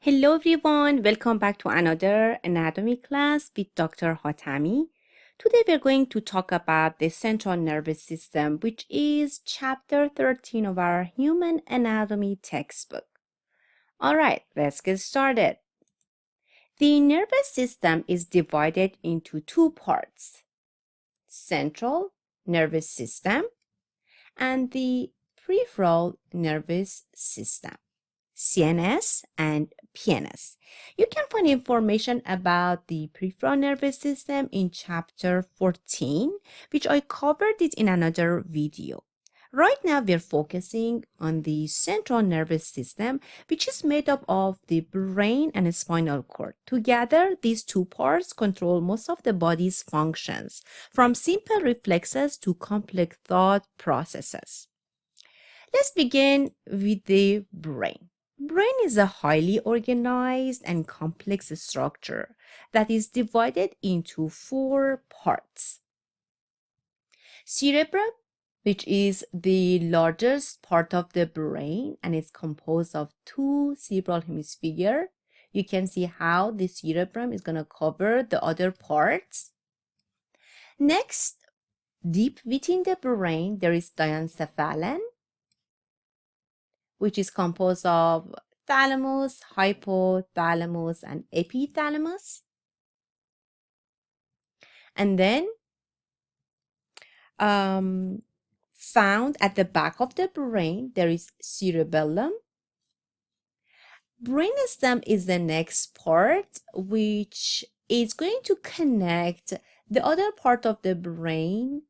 Hello everyone, welcome back to another anatomy class with Dr. Hatami. Today we're going to talk about the central nervous system, which is chapter 13 of our human anatomy textbook. All right, let's get started. The nervous system is divided into two parts: central nervous system and the peripheral nervous system. CNS and PNS. You can find information about the peripheral nervous system in chapter 14, which I covered it in another video. Right now, we're focusing on the central nervous system, which is made up of the brain and spinal cord. Together, these two parts control most of the body's functions, from simple reflexes to complex thought processes. Let's begin with the brain. Brain is a highly organized and complex structure that is divided into four parts. Cerebrum, which is the largest part of the brain and is composed of two cerebral hemispheres. You can see how the cerebrum is going to cover the other parts. Next, deep within the brain, there is diencephalon, which is composed of thalamus, hypothalamus, and epithalamus. And then found at the back of the brain, there is cerebellum. Brainstem is the next part, which is going to connect the other part of the brain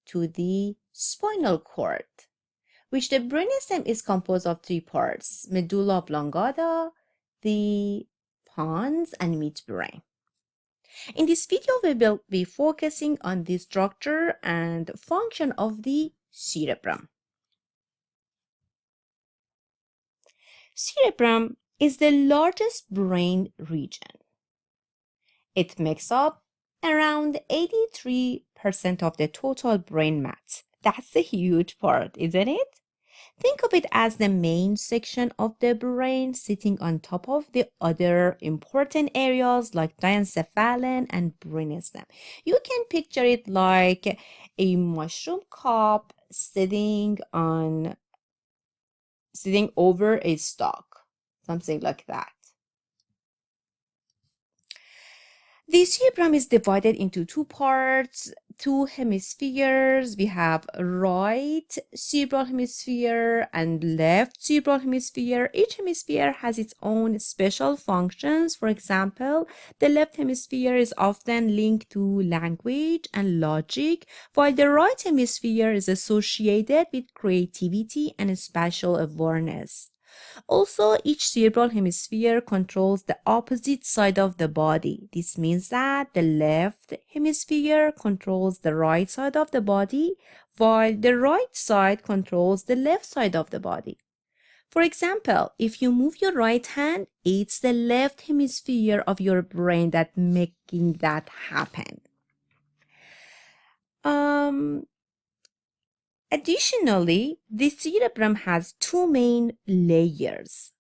to the spinal cord, which the brainstem is composed of three parts: medulla oblongata, the pons, and midbrain. In this video, we will be focusing on the structure and function of the cerebrum. Cerebrum is the largest brain region. It makes up around 83% of the total brain mass. That's a huge part, isn't it? Think of it as the main section of the brain sitting on top of the other important areas like diencephalon and brainstem. You can picture it like a mushroom cup sitting over a stalk, something like that. The cerebrum is divided into two parts, two hemispheres. We have right cerebral hemisphere and left cerebral hemisphere. Each hemisphere has its own special functions. For example, the left hemisphere is often linked to language and logic, while the right hemisphere is associated with creativity and spatial awareness. Also, each cerebral hemisphere controls the opposite side of the body. This means that the left hemisphere controls the right side of the body, while the right side controls the left side of the body. For example, if you move your right hand, it's the left hemisphere of your brain that making that happen. Additionally, the cerebrum has two main layers.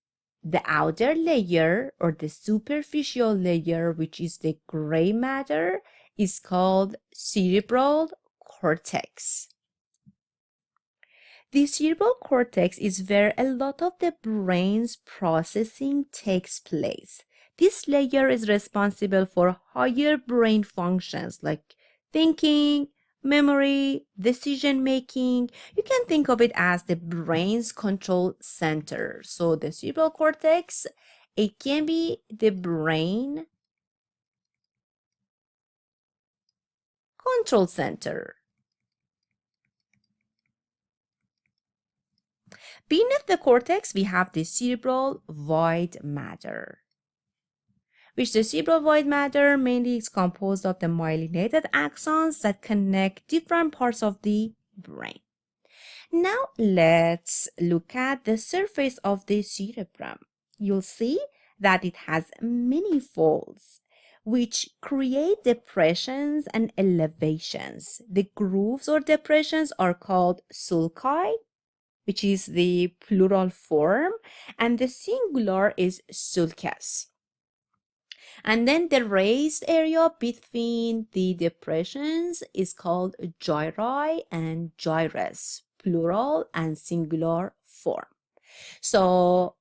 The outer layer, or the superficial layer, which is the gray matter, is called cerebral cortex. The cerebral cortex is where a lot of the brain's processing takes place. This layer is responsible for higher brain functions like thinking, memory, decision making. You can think of it as the brain's control center. So the cerebral cortex, it can be the brain control center. Beneath the cortex, we have the cerebral white matter, which the cerebral white matter mainly is composed of the myelinated axons that connect different parts of the brain. Now let's look at the surface of the cerebrum. You'll see that it has many folds, which create depressions and elevations. The grooves or depressions are called sulci, which is the plural form, and the singular is sulcus. And then the raised area between the depressions is called gyri and gyrus, plural and singular form. So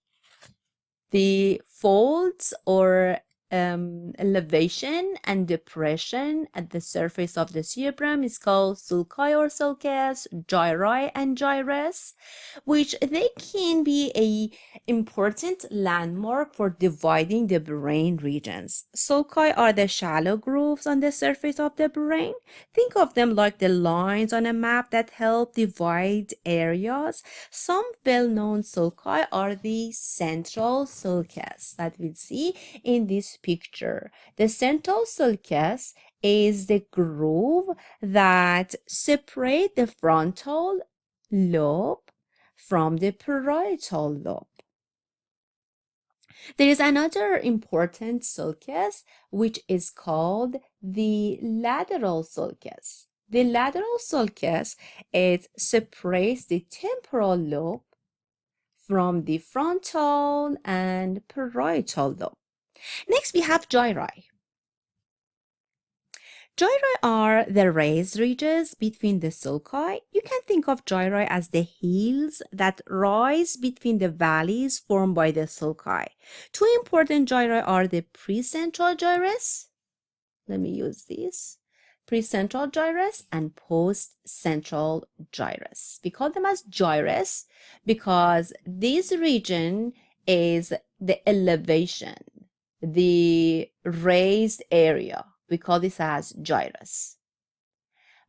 the folds or elevation and depression at the surface of the cerebrum is called sulci or sulcus, gyri and gyrus, which they can be a important landmark for dividing the brain regions. Sulci are the shallow grooves on the surface of the brain. Think of them like the lines on a map that help divide areas. Some well-known sulci are the central sulcus that we see in this picture. The central sulcus is the groove that separates the frontal lobe from the parietal lobe. There is another important sulcus which is called the lateral sulcus. The lateral sulcus, it separates the temporal lobe from the frontal and parietal lobe. Next, we have gyri. Gyri are the raised ridges between the sulci. You can think of gyri as the hills that rise between the valleys formed by the sulci. Two important gyri are the precentral gyrus. Let me use this. Precentral gyrus and postcentral gyrus. We call them as gyrus because this region is the elevation, the raised area. We call this as gyrus.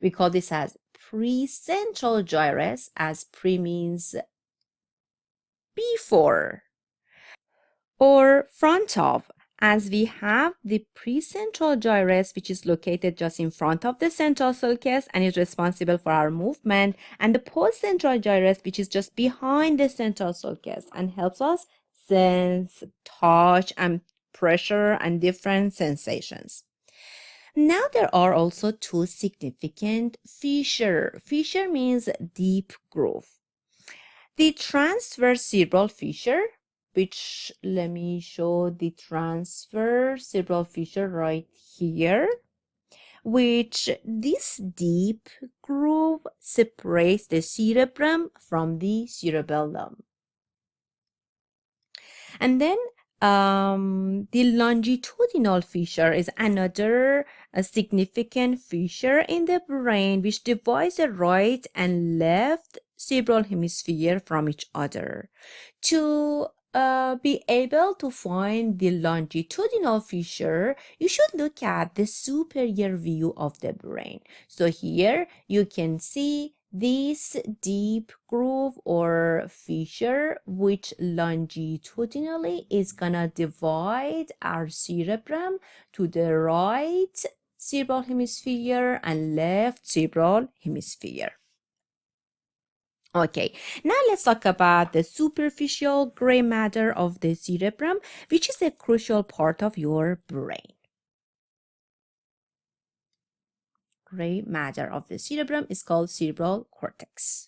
We call this as precentral gyrus, as pre means before, or front of, as we have the precentral gyrus, which is located just in front of the central sulcus and is responsible for our movement, and the postcentral gyrus, which is just behind the central sulcus and helps us sense, touch, and pressure and different sensations. Now there are also two significant fissures. Fissure means deep groove. The transverse cerebral fissure, which let me show the transverse cerebral fissure right here, which this deep groove separates the cerebrum from the cerebellum. And then the longitudinal fissure is another significant fissure in the brain which divides the right and left cerebral hemisphere from each other. To be able to find the longitudinal fissure, you should look at the superior view of the brain. So here you can see this deep groove or fissure which longitudinally is gonna divide our cerebrum to the right cerebral hemisphere and left cerebral hemisphere. Okay, now let's talk about the superficial gray matter of the cerebrum, which is a crucial part of your brain. Gray matter of the cerebrum is called cerebral cortex.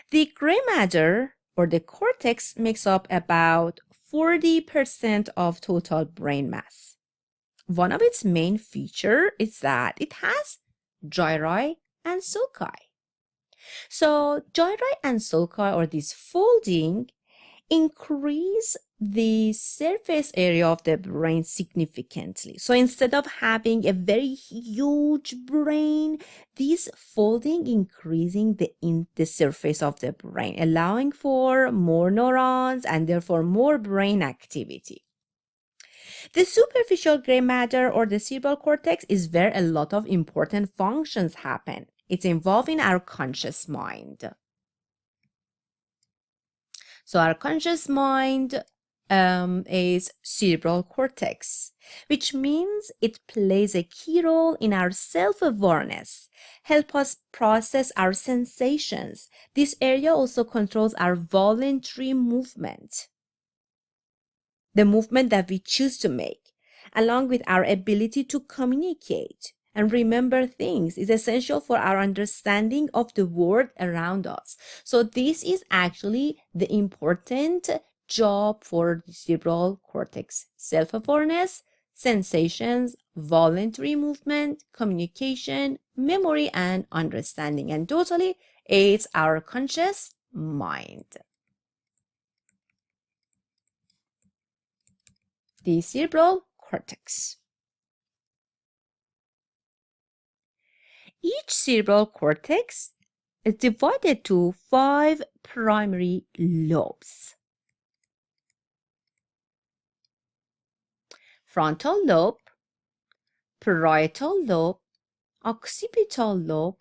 The gray matter or the cortex makes up about 40% of total brain mass. One of its main features is that it has gyri and sulci. So gyri and sulci, or this folding, increase the surface area of the brain significantly. So instead of having a very huge brain, this folding increasing the surface of the brain, allowing for more neurons and therefore more brain activity. The superficial gray matter or the cerebral cortex is where a lot of important functions happen. It's involved in our conscious mind. So our conscious mind is cerebral cortex, which means it plays a key role in our self-awareness, help us process our sensations. This area also controls our voluntary movement, the movement that we choose to make, along with our ability to communicate and remember things. It's essential for our understanding of the world around us. So this is actually the important job for the cerebral cortex: self-awareness, sensations, voluntary movement, communication, memory, and understanding, and totally aids our conscious mind. The cerebral cortex. Each cerebral cortex is divided to 5 primary lobes: frontal lobe, parietal lobe, occipital lobe,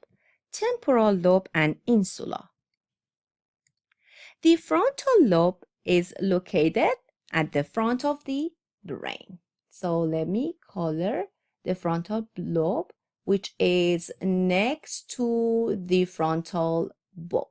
temporal lobe, and insula. The frontal lobe is located at the front of the brain. So let me color the frontal lobe, which is next to the frontal bone.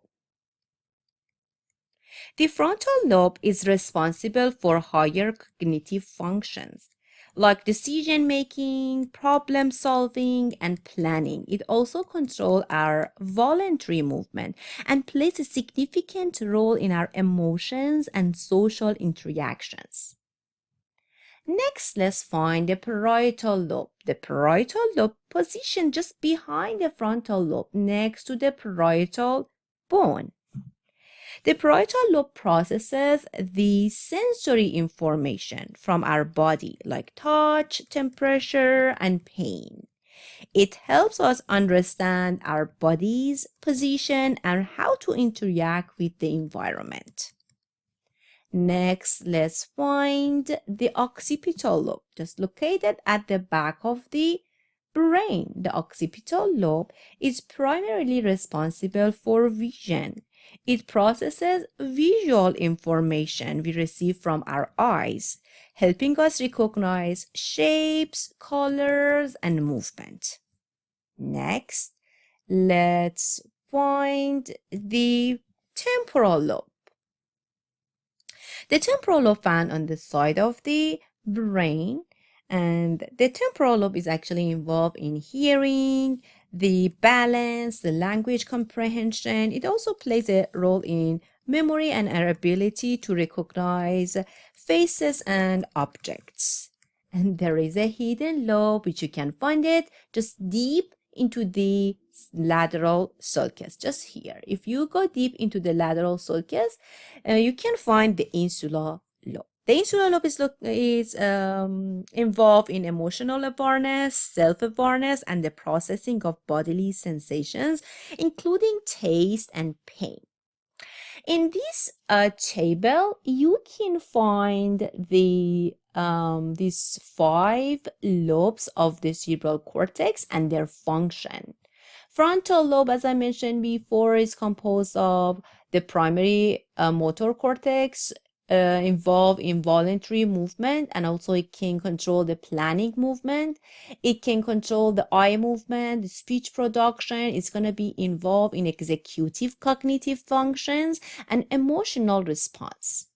The frontal lobe is responsible for higher cognitive functions like decision making, problem solving, and planning. It also controls our voluntary movement and plays a significant role in our emotions and social interactions. Next, let's find the parietal lobe. The parietal lobe positioned just behind the frontal lobe next to the parietal bone. The parietal lobe processes the sensory information from our body like touch, temperature, and pain. It helps us understand our body's position and how to interact with the environment. Next, let's find the occipital lobe, just located at the back of the brain. The occipital lobe is primarily responsible for vision. It processes visual information we receive from our eyes, helping us recognize shapes, colors, and movement. Next, let's find the temporal lobe. The temporal lobe found on the side of the brain, and the temporal lobe is actually involved in hearing, the balance, the language comprehension. It also plays a role in memory and our ability to recognize faces and objects. And there is a hidden lobe, which you can find it just deep into the lateral sulcus, just here. If you go deep into the lateral sulcus, you can find the insular lobe. The insular lobe is involved in emotional awareness, self-awareness, and the processing of bodily sensations, including taste and pain. In this table, you can find these 5 lobes of the cerebral cortex and their function. Frontal lobe, as I mentioned before, is composed of the primary motor cortex, involved in voluntary movement, and also it can control the planning movement. It can control the eye movement, the speech production. It's going to be involved in executive cognitive functions and emotional response.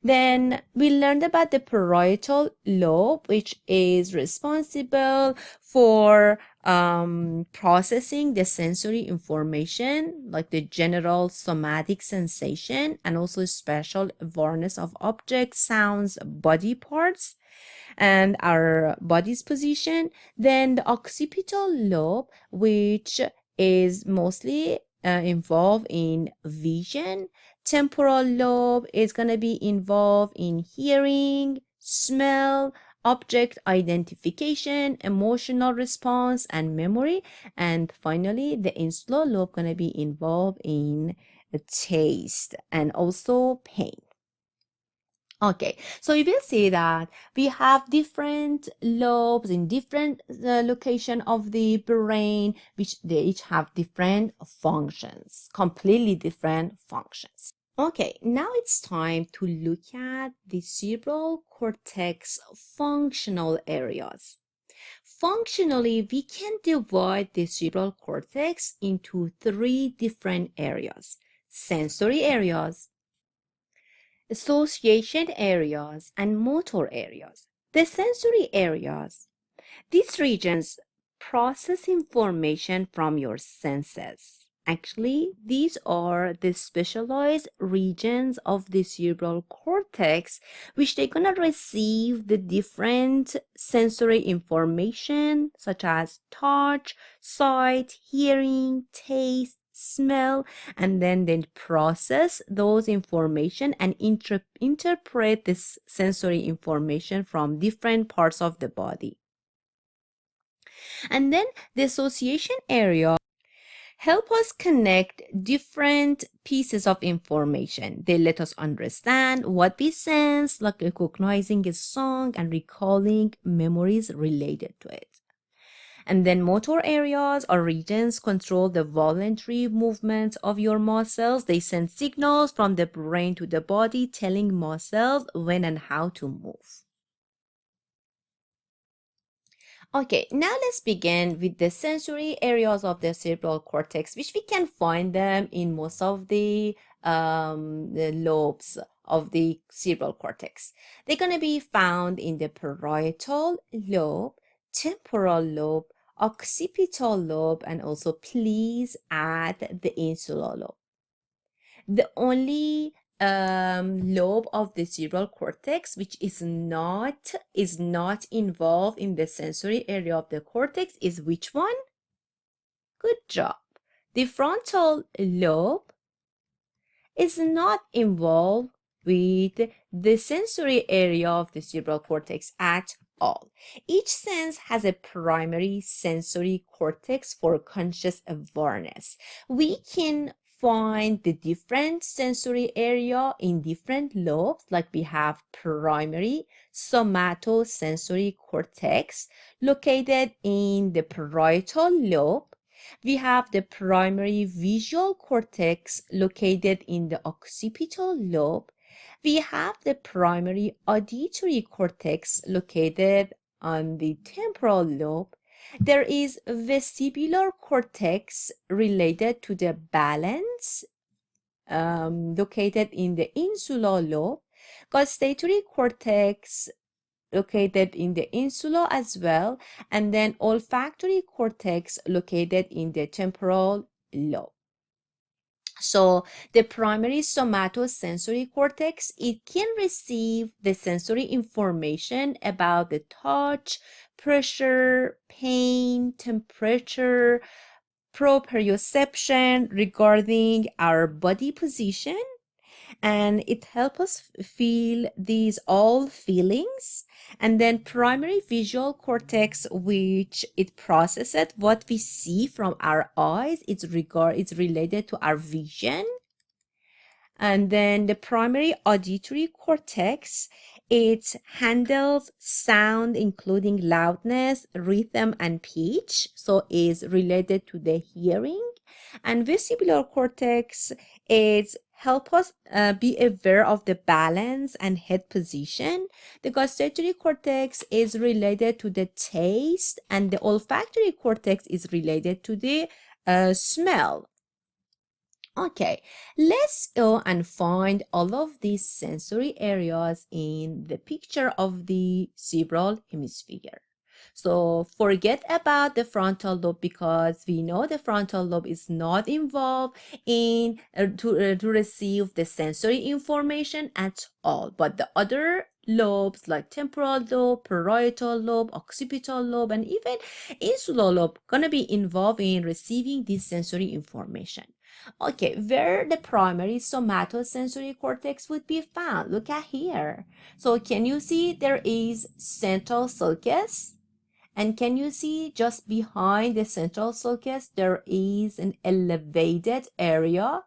Then we learned about the parietal lobe, which is responsible for processing the sensory information like the general somatic sensation and also special awareness of objects, sounds, body parts, and our body's position. Then the occipital lobe, which is mostly involved in vision. Temporal lobe is going to be involved in hearing, smell, object identification, emotional response, and memory. And finally, the insular lobe going to be involved in taste and also pain. Okay, so you will see that we have different lobes in different location of the brain, which they each have different functions, completely different functions. Okay, now it's time to look at the cerebral cortex functional areas. Functionally, we can divide the cerebral cortex into 3 different areas: sensory areas, association areas, and motor areas. The sensory areas, these regions process information from your senses. Actually, these are the specialized regions of the cerebral cortex, which they're gonna receive the different sensory information such as touch, sight, hearing, taste, smell, and then process those information and interpret this sensory information from different parts of the body. And then the association area help us connect different pieces of information. They let us understand what we sense, like recognizing a song and recalling memories related to it. And then motor areas or regions control the voluntary movement of your muscles. They send signals from the brain to the body, telling muscles when and how to move. Okay, now let's begin with the sensory areas of the cerebral cortex, which we can find them in most of the lobes of the cerebral cortex. They're going to be found in the parietal lobe, temporal lobe, occipital lobe, and also please add the insular lobe. The only lobe of the cerebral cortex which is not involved in the sensory area of the cortex is which one? Good job. The frontal lobe is not involved with the sensory area of the cerebral cortex at all. Each sense has a primary sensory cortex for conscious awareness. We can find the different sensory area in different lobes, like we have primary somatosensory cortex located in the parietal lobe. We have the primary visual cortex located in the occipital lobe. We have the primary auditory cortex located on the temporal lobe. There is vestibular cortex related to the balance, located in the insular lobe. Gustatory cortex located in the insula as well, and then olfactory cortex located in the temporal lobe. So the primary somatosensory cortex, it can receive the sensory information about the touch, pressure, pain, temperature, proprioception regarding our body position, and it helps us feel these all feelings. And then primary visual cortex, which it processes what we see from our eyes, it's related to our vision. And then the primary auditory cortex, it handles sound including loudness, rhythm, and pitch, so is related to the hearing. And vestibular cortex, it help us be aware of the balance and head position. The gustatory cortex is related to the taste, and the olfactory cortex is related to the smell. Okay, let's go and find all of these sensory areas in the picture of the cerebral hemisphere. So forget about the frontal lobe, because we know the frontal lobe is not involved in to receive the sensory information at all. But the other lobes like temporal lobe, parietal lobe, occipital lobe, and even insular lobe gonna be involved in receiving this sensory information. Okay, where the primary somatosensory cortex would be found? Look at here. So can you see there is central sulcus? And can you see just behind the central sulcus, there is an elevated area?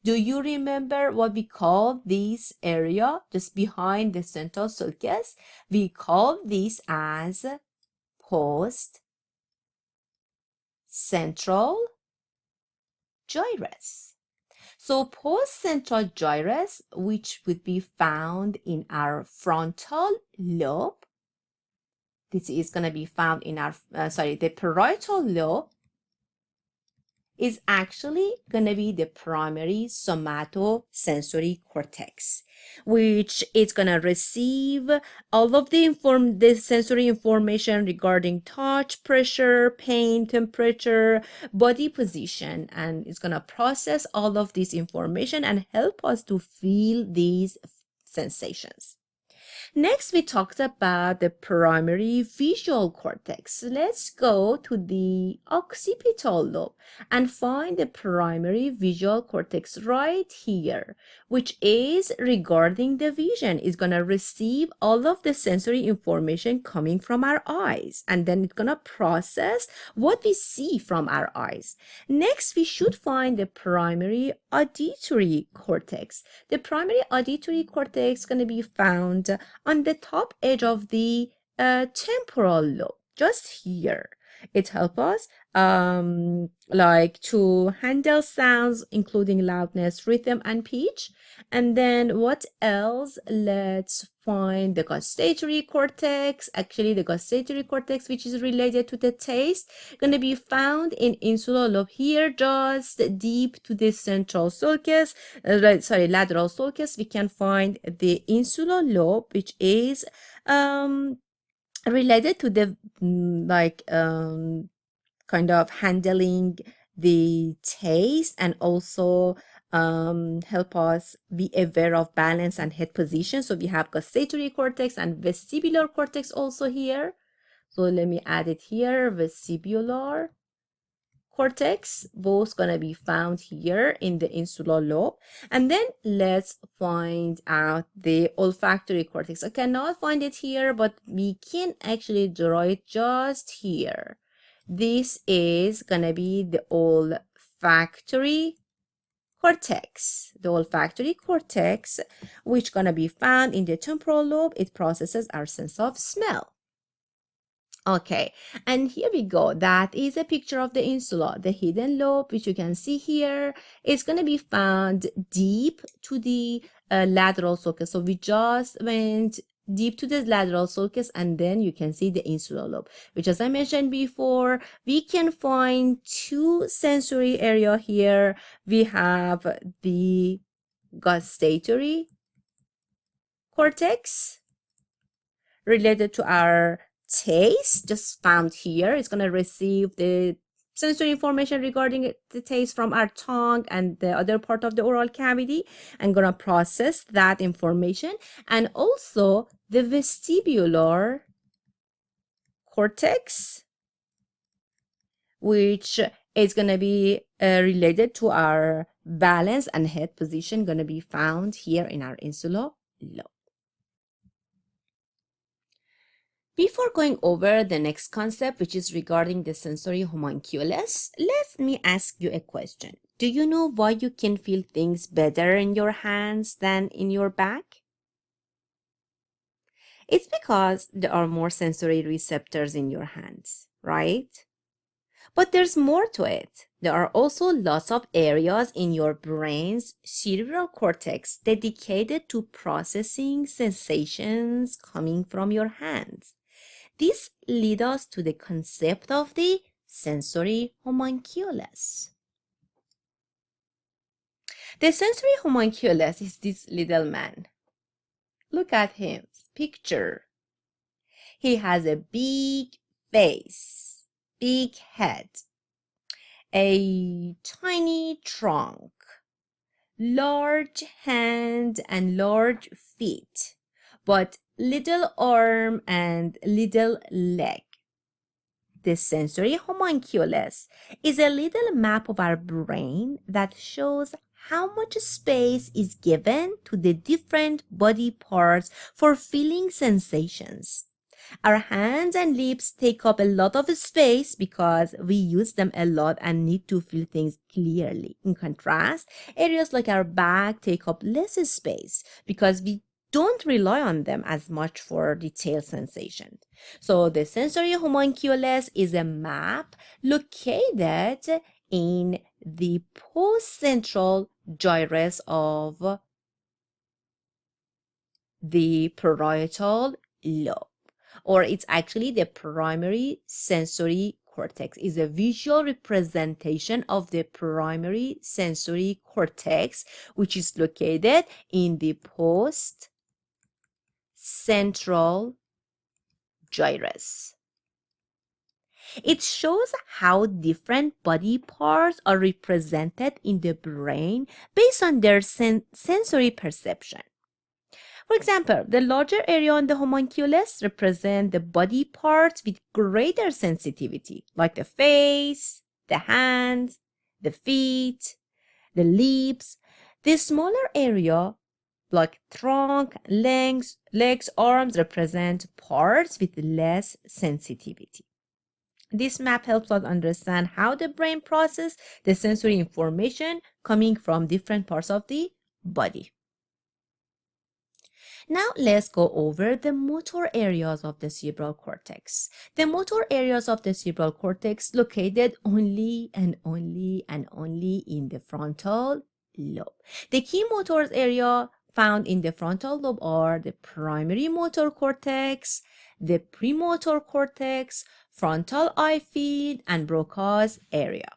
Do you remember what we call this area just behind the central sulcus? We call this as post-central gyrus. So post-central gyrus, which would be found in our frontal lobe, this is going to be found in our, the parietal lobe, is actually going to be the primary somatosensory cortex, which is going to receive all of the sensory information regarding touch, pressure, pain, temperature, body position, and it's going to process all of this information and help us to feel these sensations. Next, we talked about the primary visual cortex. Let's go to the occipital lobe and find the primary visual cortex right here, which is regarding the vision. It's going to receive all of the sensory information coming from our eyes, and then it's going to process what we see from our eyes. Next, we should find the primary auditory cortex. The primary auditory cortex is going to be found on the top edge of the temporal lobe, just here. It helps us like to handle sounds, including loudness, rhythm, and pitch. And then what else? Let's find the gustatory cortex. Actually, the gustatory cortex, which is related to the taste, going to be found in insular lobe here, just deep to the central sulcus, lateral sulcus. We can find the insular lobe, which is related to the kind of handling the taste, and also help us be aware of balance and head position. So we have gustatory cortex and vestibular cortex also here. So let me add it here, vestibular cortex, both gonna be found here in the insular lobe. And then let's find out the olfactory cortex. I cannot find it here, but we can actually draw it just here. This is gonna be the olfactory cortex. The olfactory cortex, which gonna be found in the temporal lobe. It processes our sense of smell. Okay, and here we go. That is a picture of the insula. The hidden lobe, which you can see here, is going to be found deep to the lateral sulcus. So we just went deep to the lateral sulcus, and then you can see the insular lobe, which, as I mentioned before, we can find two sensory area here. We have the gustatory cortex related to our taste, just found here. It's going to receive the sensory information regarding the taste from our tongue and the other part of the oral cavity, and going to process that information. And also the vestibular cortex, which is going to be related to our balance and head position, going to be found here in our insular lobe. Before going over the next concept, which is regarding the sensory homunculus, let me ask you a question. Do you know why you can feel things better in your hands than in your back? It's because there are more sensory receptors in your hands, right? But there's more to it. There are also lots of areas in your brain's cerebral cortex dedicated to processing sensations coming from your hands. This leads us to the concept of the sensory homunculus. The sensory homunculus is this little man. Look at him, picture. He has a big face, big head, a tiny trunk, large hand and large feet, but little arm and little leg. The sensory homunculus is a little map of our brain that shows how much space is given to the different body parts for feeling sensations. Our hands and lips take up a lot of space because we use them a lot and need to feel things clearly. In contrast, areas like our back take up less space because we don't rely on them as much for detailed sensation. So the sensory homunculus is a map located in the postcentral gyrus of the parietal lobe, or it's actually the primary sensory cortex is a visual representation of the primary sensory cortex, which is located in the post-central gyrus. It shows how different body parts are represented in the brain based on their sensory perception. For example, the larger area on the homunculus represent the body parts with greater sensitivity, like the face, the hands, the feet, the lips. The smaller area, like trunk, legs, arms, represent parts with less sensitivity. This map helps us understand how the brain processes the sensory information coming from different parts of the body. Now let's go over the motor areas of the cerebral cortex. The motor areas of the cerebral cortex located only in the frontal lobe. The key motor area found in the frontal lobe are the primary motor cortex, the premotor cortex, frontal eye field, and Broca's area.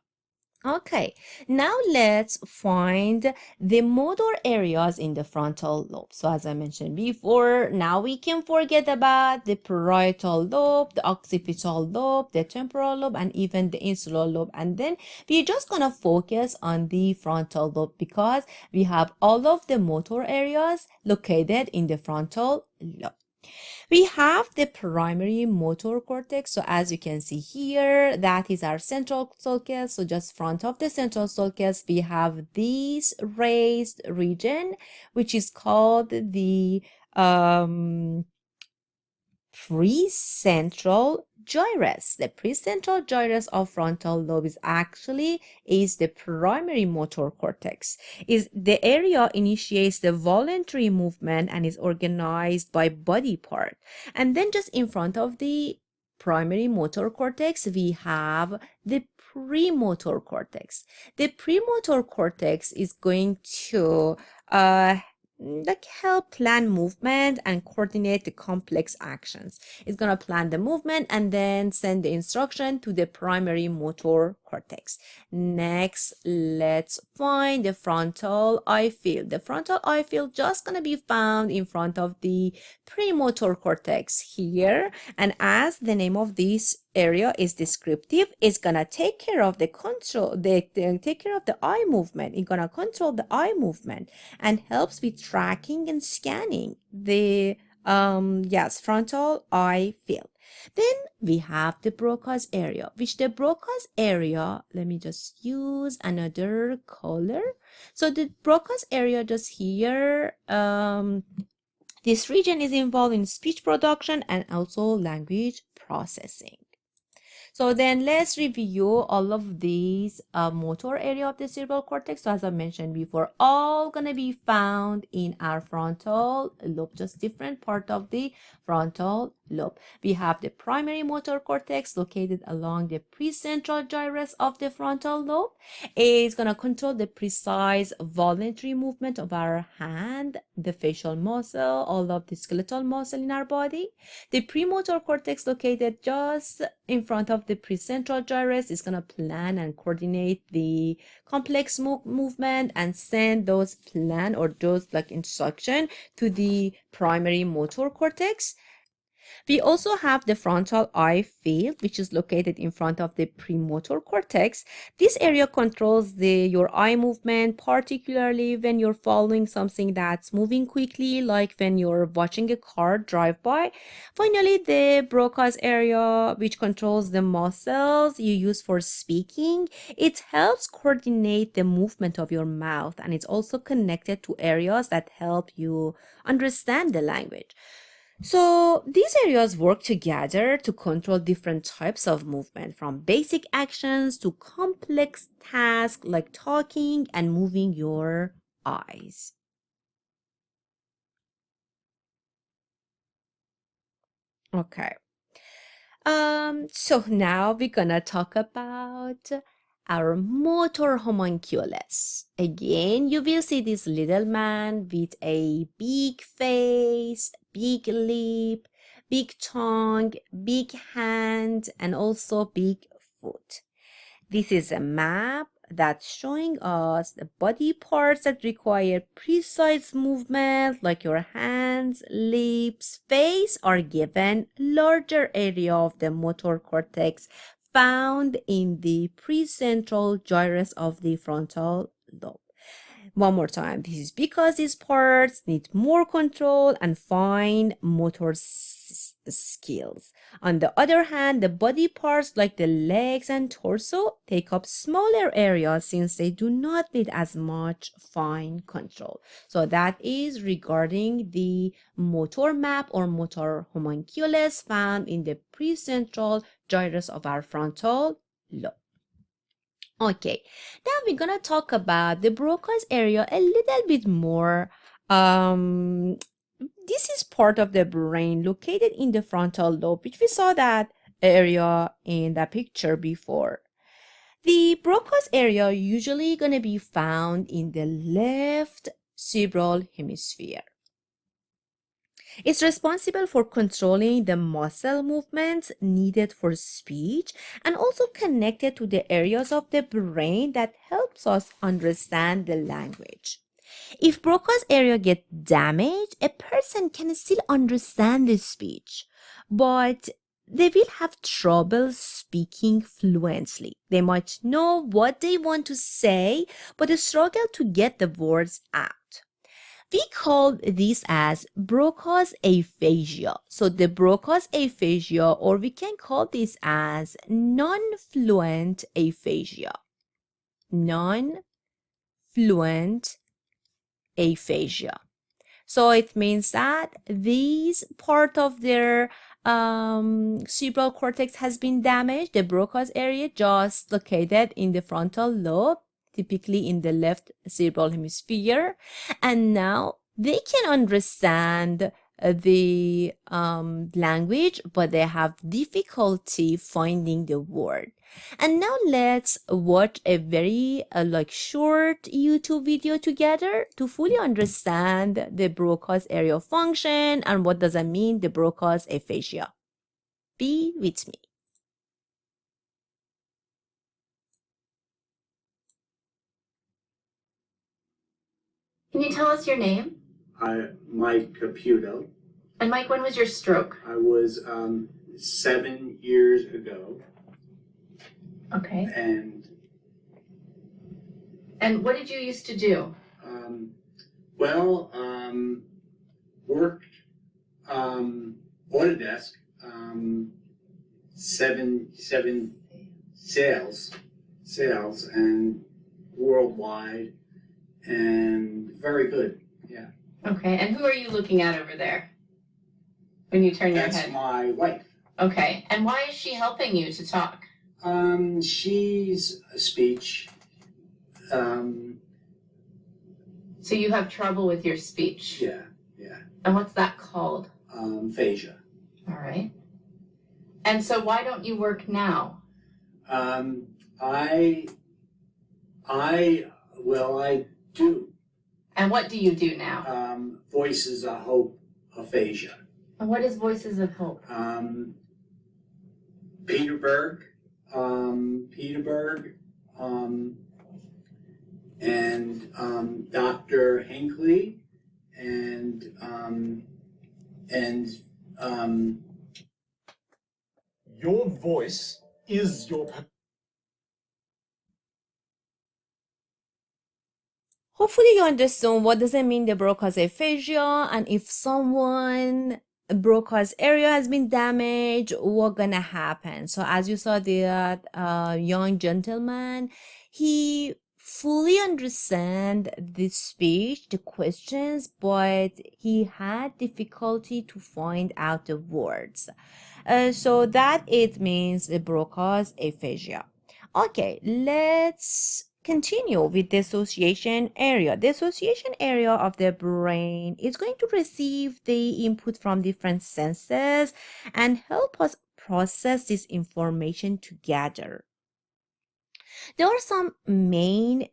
Okay, now let's find the motor areas in the frontal lobe. So as I mentioned before, now we can forget about the parietal lobe, the occipital lobe, the temporal lobe, and even the insular lobe. And then we're just gonna focus on the frontal lobe because we have all of the motor areas located in the frontal lobe. We have the primary motor cortex. So as you can see here, that is our central sulcus. So just front of the central sulcus, we have this raised region, which is called the precentral gyrus. The precentral gyrus of frontal lobe is the primary motor cortex. Is the area initiates the voluntary movement and is organized by body part. And then just in front of the primary motor cortex, we have the premotor cortex. The premotor cortex is going to help plan movement and coordinate the complex actions. It's going to plan the movement and then send the instruction to the primary motor cortex. Next, let's find the frontal eye field. The frontal eye field just going to be found in front of the premotor cortex here. And as the name of this area is descriptive, it's gonna take care of the take care of the eye movement. It's gonna control the eye movement and helps with tracking and scanning the frontal eye field. Then we have the Broca's area, which the Broca's area, let me just use another color. So the Broca's area just here, this region is involved in speech production and also language processing. So then let's review all of these motor area of the cerebral cortex. So as I mentioned before, all gonna be found in our frontal lobe, just different part of the frontal lobe. We have the primary motor cortex located along the precentral gyrus of the frontal lobe. It's gonna control the precise voluntary movement of our hand, the facial muscle, all of the skeletal muscle in our body. The premotor cortex located just in front of the precentral gyrus is going to plan and coordinate the complex movement and send those plan or those instruction to the primary motor cortex. We also have the frontal eye field, which is located in front of the premotor cortex. This area controls your eye movement, particularly when you're following something that's moving quickly, like when you're watching a car drive by. Finally, the Broca's area, which controls the muscles you use for speaking. It helps coordinate the movement of your mouth, and it's also connected to areas that help you understand the language. So these areas work together to control different types of movement, from basic actions to complex tasks like talking and moving your eyes. Okay. So now we're gonna talk about our motor homunculus. Again, you will see this little man with a big face, big lip, big tongue, big hand, and also big foot. This is a map that's showing us the body parts that require precise movement, like your hands, lips, face, are given larger area of the motor cortex found in the precentral gyrus of the frontal lobe. One more time. This is because these parts need more control and fine motor skills. On the other hand, the body parts like the legs and torso take up smaller areas since they do not need as much fine control. So that is regarding the motor map or motor homunculus found in the precentral gyrus of our frontal lobe. Okay, now we're gonna talk about the Broca's area a little bit more. This is part of the brain located in the frontal lobe, which we saw that area in the picture before. The Broca's area usually gonna be found in the left cerebral hemisphere. It's responsible for controlling the muscle movements needed for speech and also connected to the areas of the brain that helps us understand the language. If Broca's area gets damaged, a person can still understand the speech, but they will have trouble speaking fluently. They might know what they want to say, but struggle to get the words out. We call this as Broca's aphasia. So the Broca's aphasia, or we can call this as non-fluent aphasia. Non-fluent aphasia. So it means that this part of their cerebral cortex has been damaged. The Broca's area just located in the frontal lobe, typically in the left cerebral hemisphere, and now they can understand the language, but they have difficulty finding the word. And now let's watch a very short YouTube video together to fully understand the Broca's area function and what does it mean, the Broca's aphasia. Be with me. Can you tell us your name? Mike Caputo. And Mike, when was your stroke? I was 7 years ago. Okay. And what did you used to do? Worked Autodesk, seven sales and worldwide, and very good. Yeah. Okay. And who are you looking at over there when you turn your head? That's my wife. Okay. And why is she helping you to talk? She's a speech. So you have trouble with your speech? Yeah. And what's that called? Aphasia. All right. And so why don't you work now? I do. And what do you do now? Voices of Hope aphasia. And what is Voices of Hope? Peterburg, and Dr. Hinckley, and your voice is your. Hopefully you understand what does it mean the Broca's aphasia, and if someone Broca's area has been damaged, what gonna happen. So as you saw, the young gentleman, he fully understand the speech, the questions, but he had difficulty to find out the words. So that it means the Broca's aphasia. Okay, let's continue with the association area. The association area of the brain is going to receive the input from different senses and help us process this information together. There are some main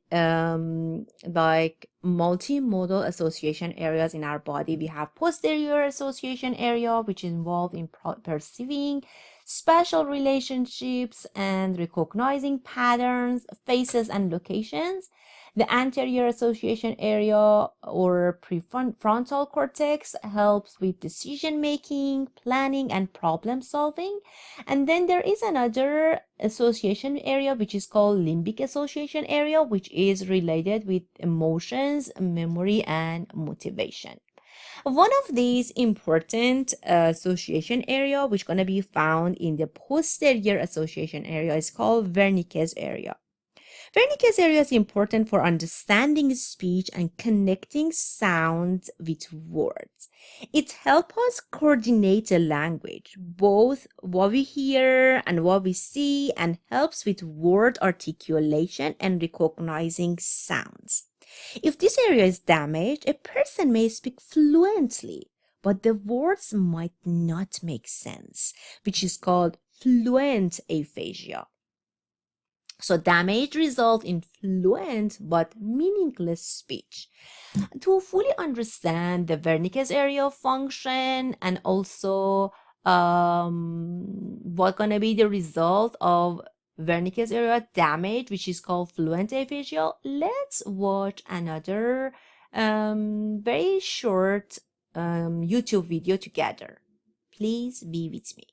multimodal association areas in our body. We have posterior association area, which is involved in perceiving spatial relationships and recognizing patterns, faces, and locations. The anterior association area or prefrontal cortex helps with decision making, planning, and problem solving. And then there is another association area which is called limbic association area, which is related with emotions, memory, and motivation. One of these important association area which going to be found in the posterior association area is called Wernicke's area. Wernicke's area is important for understanding speech and connecting sounds with words. It helps us coordinate the language, both what we hear and what we see, and helps with word articulation and recognizing sounds. If this area is damaged, a person may speak fluently, but the words might not make sense, which is called fluent aphasia. So damage results in fluent but meaningless speech. To fully understand the Wernicke's area of function and also what's gonna be the result of Wernicke's area damage, which is called fluent aphasia, let's watch another very short YouTube video together. Please be with me.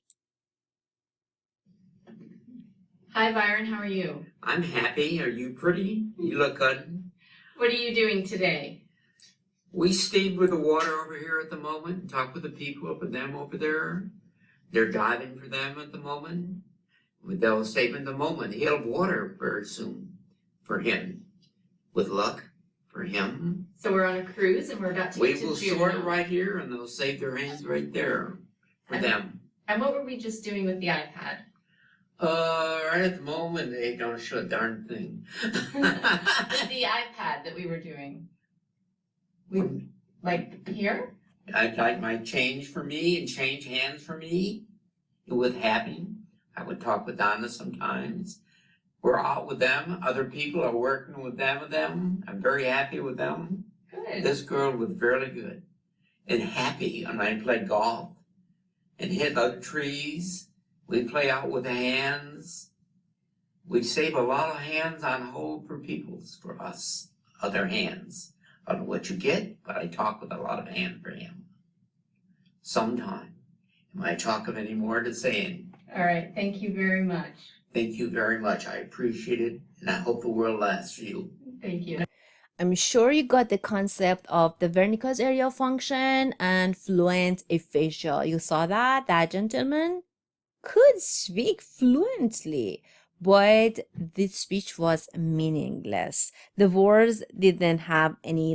Hi, Byron. How are you? I'm happy. Are you pretty? You look good. What are you doing today? We stayed with the water over here at the moment, talked with the people over them over there. They're diving for them at the moment. They'll save in the moment. He'll have water very soon for him. With luck for him. So we're on a cruise and we're about to We get to will Cerebrum. sort right here and they'll save their hands right there for them. And what were we just doing with the iPad? Right at the moment, they don't show a darn thing. With the iPad that we were doing. We like here? I'd like my change for me and change hands for me. With happy. I would talk with Donna sometimes. We're out with them. Other people are working with them. I'm very happy with them. Good. This girl was very good. And happy when I play golf. And hit other trees. We play out with the hands. We save a lot of hands on hold for us. Other hands. I don't know what you get, but I talk with a lot of hand for him. Sometime. Am I talk of any more to say? All right. Thank you very much. Thank you very much. I appreciate it, and I hope the world lasts for you. Thank you. I'm sure you got the concept of the Wernicke's area of function and fluent aphasia. You saw that gentleman could speak fluently, but this speech was meaningless. The words didn't have any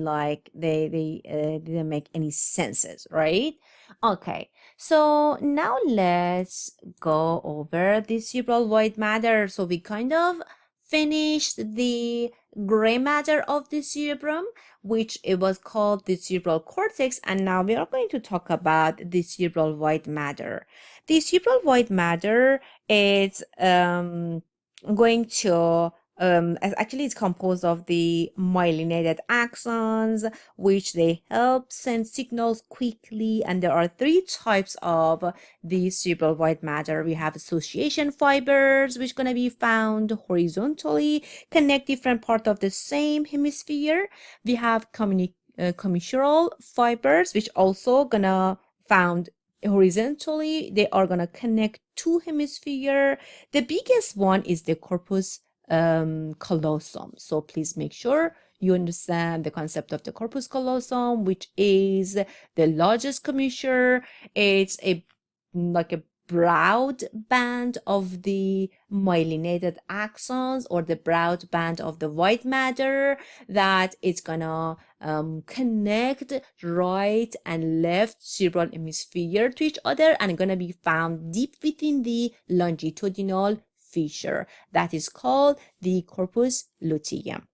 they didn't make any senses, right? Okay, so now let's go over the cerebral white matter. So we kind of finished the gray matter of the cerebrum, which it was called the cerebral cortex, and now we are going to talk about the cerebral white matter. The cerebral white matter is going to actually it's composed of the myelinated axons, which they help send signals quickly, and there are three types of the cerebral white matter. We have association fibers, which going to be found horizontally, connect different parts of the same hemisphere. We have commissural fibers, which also gonna found horizontally. They are gonna connect two hemisphere. The biggest one is the corpus callosum. So please make sure you understand the concept of the corpus callosum, which is the largest commissure. It's like a broad band of the myelinated axons, or the broad band of the white matter, that it's gonna connect right and left cerebral hemisphere to each other, and gonna be found deep within the longitudinal fissure that is called the corpus luteum.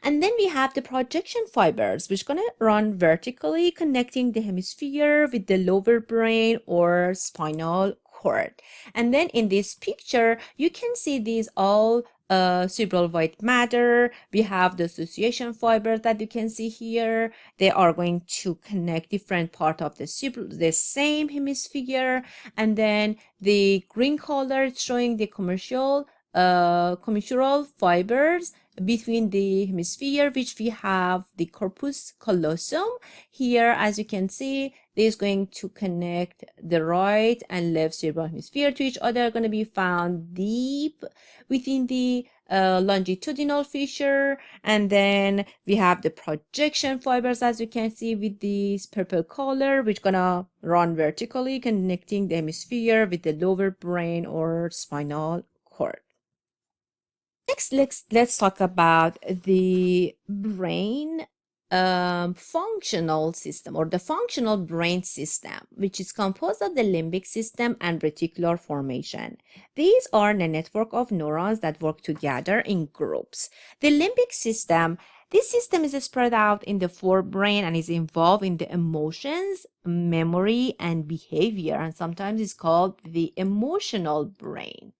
And then we have the projection fibers, which are going to run vertically, connecting the hemisphere with the lower brain or spinal cord. And then in this picture, you can see these all cerebral white matter. We have the association fibers that you can see here. They are going to connect different part of the same hemisphere. And then the green color is showing the commissural fibers between the hemisphere, which we have the corpus callosum. Here, as you can see, this is going to connect the right and left cerebral hemisphere to each other, going to be found deep within the longitudinal fissure. And then we have the projection fibers, as you can see, with this purple color, which gonna run vertically, connecting the hemisphere with the lower brain or spinal cord. Next, let's talk about the brain functional system, or the functional brain system, which is composed of the limbic system and reticular formation. These are the network of neurons that work together in groups. The limbic system, this system is spread out in the forebrain and is involved in the emotions, memory, and behavior, and sometimes it's called the emotional brain.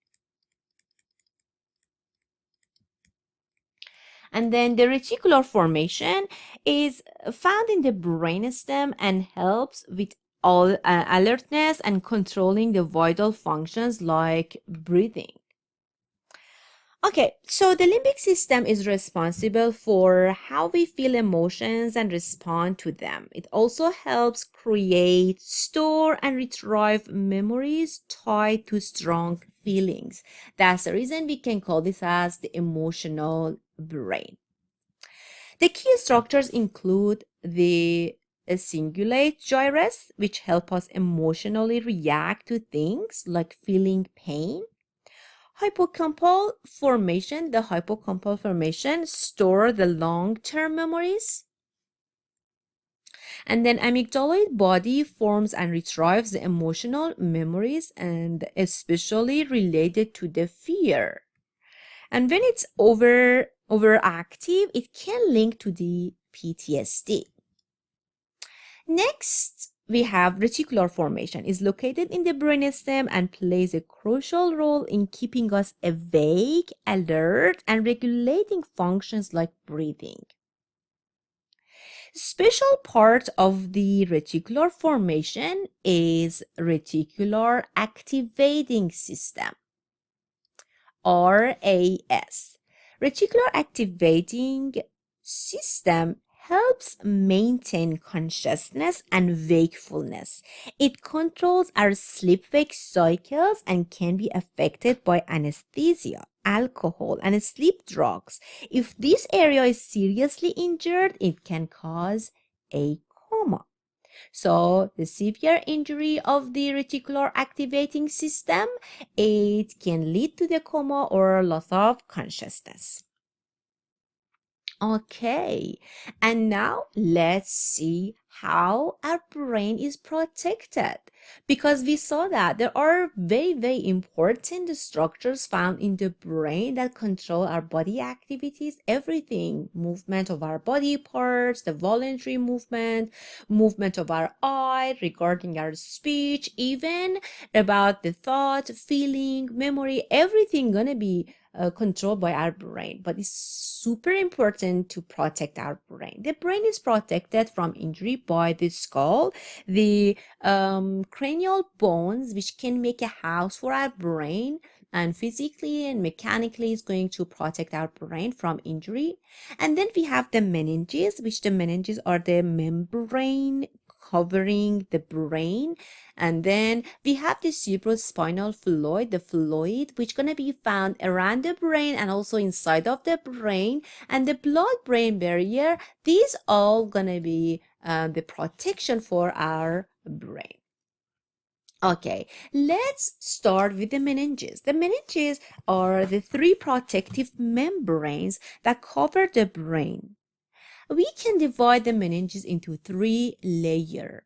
And then the reticular formation is found in the brainstem and helps with all alertness and controlling the vital functions like breathing. Okay, so the limbic system is responsible for how we feel emotions and respond to them. It also helps create, store, and retrieve memories tied to strong feelings. That's the reason we can call this as the emotional brain. The key structures include the cingulate gyrus, which help us emotionally react to things like feeling pain. Hippocampal formation, the hippocampal formation store the long-term memories. And then amygdaloid body forms and retrieves the emotional memories, and especially related to the fear. And when it's overactive, it can link to the PTSD. Next, we have reticular formation is located in the brainstem and plays a crucial role in keeping us awake, alert, and regulating functions like breathing. Special part of the reticular formation is reticular activating system, RAS. Reticular activating system helps maintain consciousness and wakefulness. It controls our sleep-wake cycles and can be affected by anesthesia, alcohol, and sleep drugs. If this area is seriously injured, it can cause a coma. So the severe injury of the reticular activating system, it can lead to the coma or loss of consciousness. Okay, and now let's see how our brain is protected, because we saw that there are very important structures found in the brain that control our body activities, everything, movement of our body parts, the voluntary movement of our eye, regarding our speech, even about the thought, feeling, memory, everything gonna be controlled by our brain. But it's super important to protect our brain. The brain is protected from injury by the skull, the cranial bones, which can make a house for our brain, and physically and mechanically is going to protect our brain from injury. And then we have the meninges, which the meninges are the membrane covering the brain. And then we have the cerebrospinal fluid, the fluid which gonna be found around the brain and also inside of the brain, and the blood-brain barrier. These all gonna be the protection for our brain. Okay, let's start with the meninges. The meninges are the three protective membranes that cover the brain. We can divide the meninges into three layers.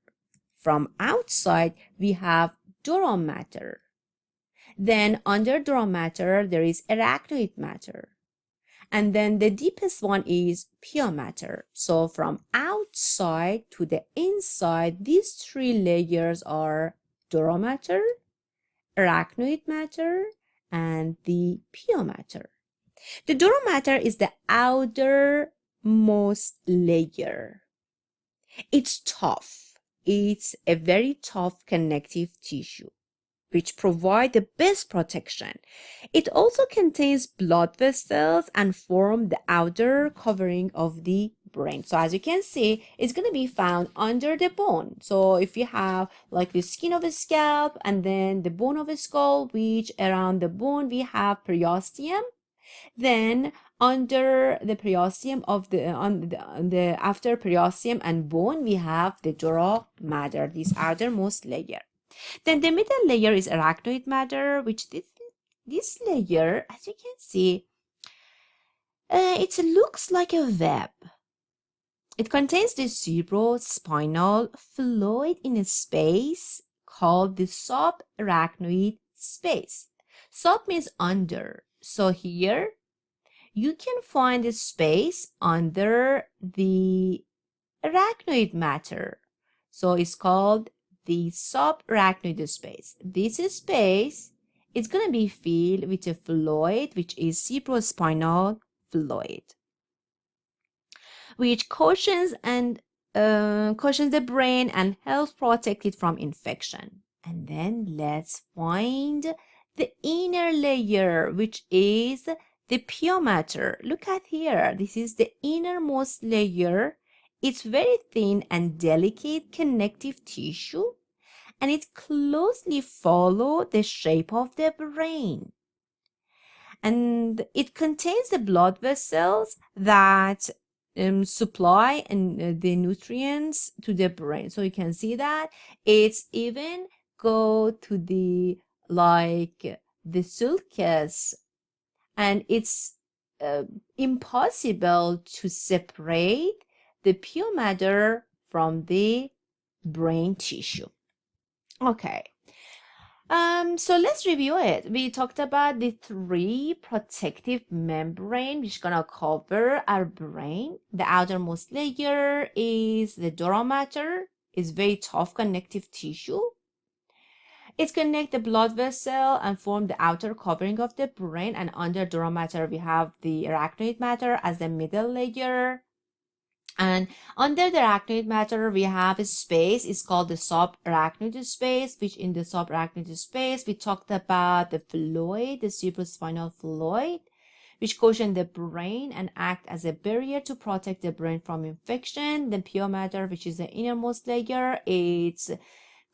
From outside, we have dural matter. Then under dural matter, there is arachnoid matter. And then the deepest one is pia matter. So from outside to the inside, these three layers are dural matter, arachnoid matter, and the pia matter. The dura mater is the outermost layer. It's tough. It's a very tough connective tissue, which provide the best protection. It also contains blood vessels and form the outer covering of the brain. So as you can see, it's going to be found under the bone. So if you have like the skin of a scalp and then the bone of a skull, which around the bone we have periosteum, then under the periosteum of the after periosteum and bone, we have the dura mater, this outermost layer. Then the middle layer is arachnoid matter, which this layer, as you can see, it looks like a web. It contains the cerebrospinal fluid in a space called the subarachnoid space. Sub means under. So here you can find the space under the arachnoid matter. So it's called the subarachnoid space. This space is going to be filled with a fluid, which is cerebrospinal fluid, which cushions the brain and helps protect it from infection. And then let's find the inner layer, which is the pia mater. Look at here. This is the innermost layer. It's very thin and delicate connective tissue, and it closely follows the shape of the brain. And it contains the blood vessels that supply the nutrients to the brain. So you can see that it's even go to the sulcus, and it's impossible to separate the pia mater from the brain tissue. Okay. So let's review it. We talked about the 3 protective membrane which gonna cover our brain. The outermost layer is the dura mater. It's very tough connective tissue. It connects the blood vessel and form the outer covering of the brain. And under dura mater, we have the arachnoid matter as the middle layer. And under the arachnoid matter, we have a space. It's called the subarachnoid space, which in the subarachnoid space, we talked about the fluid, the cerebrospinal fluid, which cushion the brain and act as a barrier to protect the brain from infection. The pia mater, which is the innermost layer, it's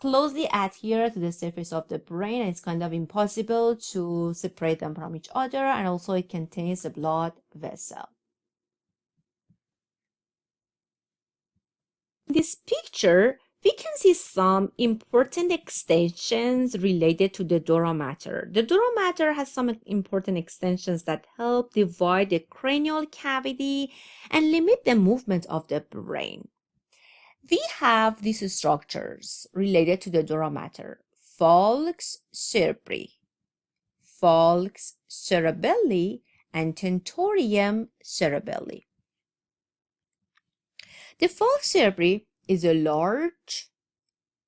closely adhere to the surface of the brain, and it's kind of impossible to separate them from each other. And also it contains a blood vessel. In this picture, we can see some important extensions related to the dura mater. The dura mater has some important extensions that help divide the cranial cavity and limit the movement of the brain. We have these structures related to the dura mater: falx cerebri, falx cerebelli, and tentorium cerebelli. The falx cerebri is a large,